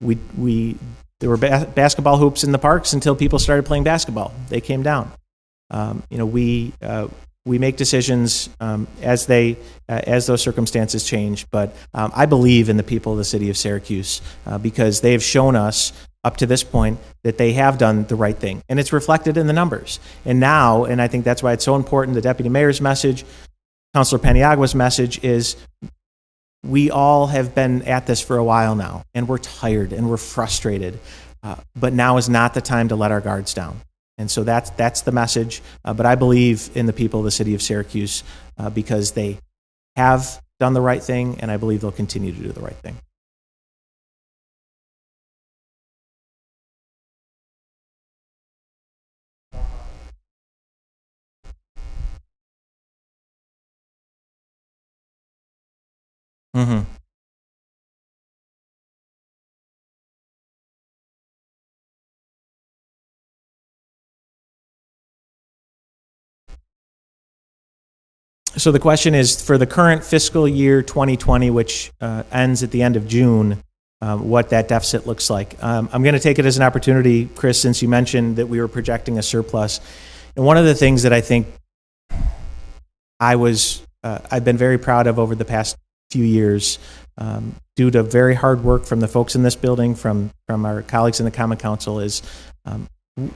Speaker 1: There were basketball hoops in the parks until people started playing basketball. They came down. We make decisions as those circumstances change. But I believe in the people of the city of Syracuse because they have shown us up to this point that they have done the right thing, and it's reflected in the numbers. And now, and I think that's why it's so important, the deputy mayor's message, Councilor Paniagua's message is, we all have been at this for a while now, and we're tired and we're frustrated, but now is not the time to let our guards down. And so that's the message. But I believe in the people of the city of Syracuse because they have done the right thing, and I believe they'll continue to do the right thing. Mm-hmm. So the question is, for the current fiscal year 2020, which ends at the end of June, what that deficit looks like. I'm going to take it as an opportunity, Chris, since you mentioned that we were projecting a surplus. And one of the things that I think I've been very proud of over the past few years, due to very hard work from the folks in this building, from our colleagues in the Common Council, is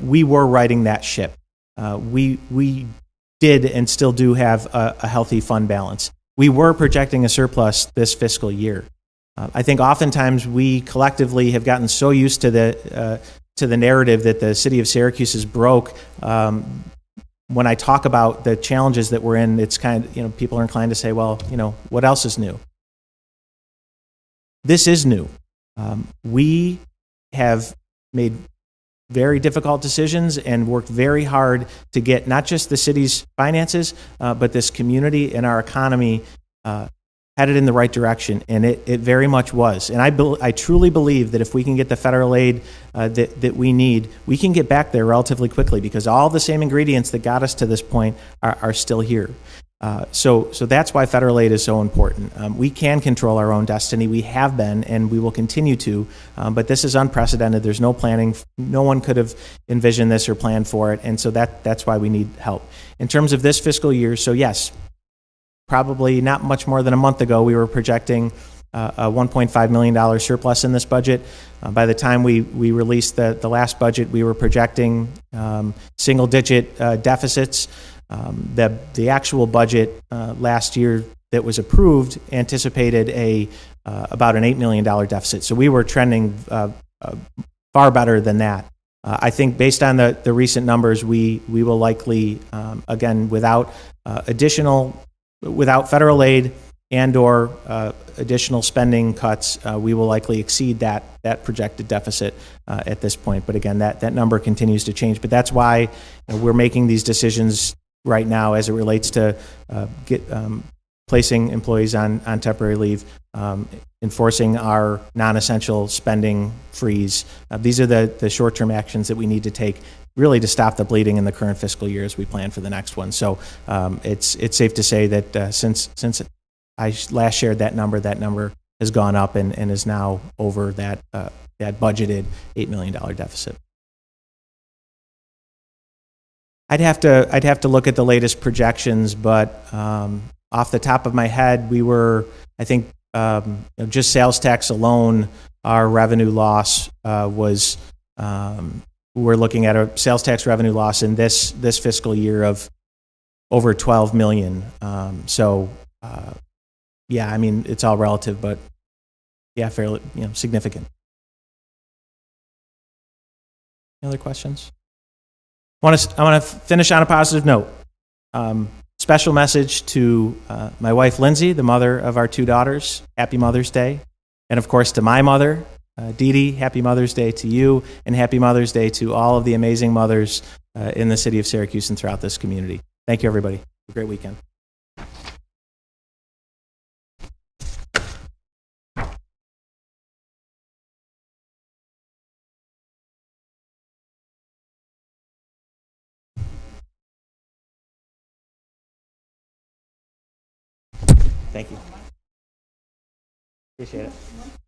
Speaker 1: we were riding that ship. We did and still do have a healthy fund balance. We were projecting a surplus this fiscal year. I think oftentimes we collectively have gotten so used to the narrative that the city of Syracuse is broke. When I talk about the challenges that we're in, it's kind of, people are inclined to say, well, what else is new? This is new. We have made very difficult decisions and worked very hard to get not just the city's finances, but this community and our economy headed in the right direction, and it very much was. And I truly believe that if we can get the federal aid that we need, we can get back there relatively quickly, because all the same ingredients that got us to this point are still here. So that's why federal aid is so important. We can control our own destiny. We have been, and we will continue to. But this is unprecedented. There's no planning. No one could have envisioned this or planned for it, and so that's why we need help. In terms of this fiscal year, so yes, probably not much more than a month ago, we were projecting a $1.5 million surplus in this budget. By the time we released the last budget, we were projecting single-digit deficits. The actual budget last year that was approved anticipated about an $8 million deficit. So we were trending far better than that. I think based on the recent numbers, we will likely, again, without federal aid and/or additional spending cuts, we will likely exceed that projected deficit at this point. But again, that number continues to change. But that's why we're making these decisions right now as it relates to placing employees on temporary leave, enforcing our non-essential spending freeze. These are the short-term actions that we need to take really to stop the bleeding in the current fiscal year as we plan for the next one. So it's safe to say that since I last shared that number has gone up and is now over that budgeted $8 million deficit. I'd have to look at the latest projections, but off the top of my head, we were, I think, just sales tax alone, our revenue loss was, we're looking at a sales tax revenue loss in this fiscal year of over 12 million. Yeah, I mean, it's all relative, but yeah, fairly, significant. Any other questions? I want to finish on a positive note. Special message to my wife, Lindsay, the mother of our 2 daughters. Happy Mother's Day. And of course, to my mother, Dee Dee, happy Mother's Day to you, and happy Mother's Day to all of the amazing mothers in the city of Syracuse and throughout this community. Thank you, everybody. Have a great weekend. Thank you. Appreciate it.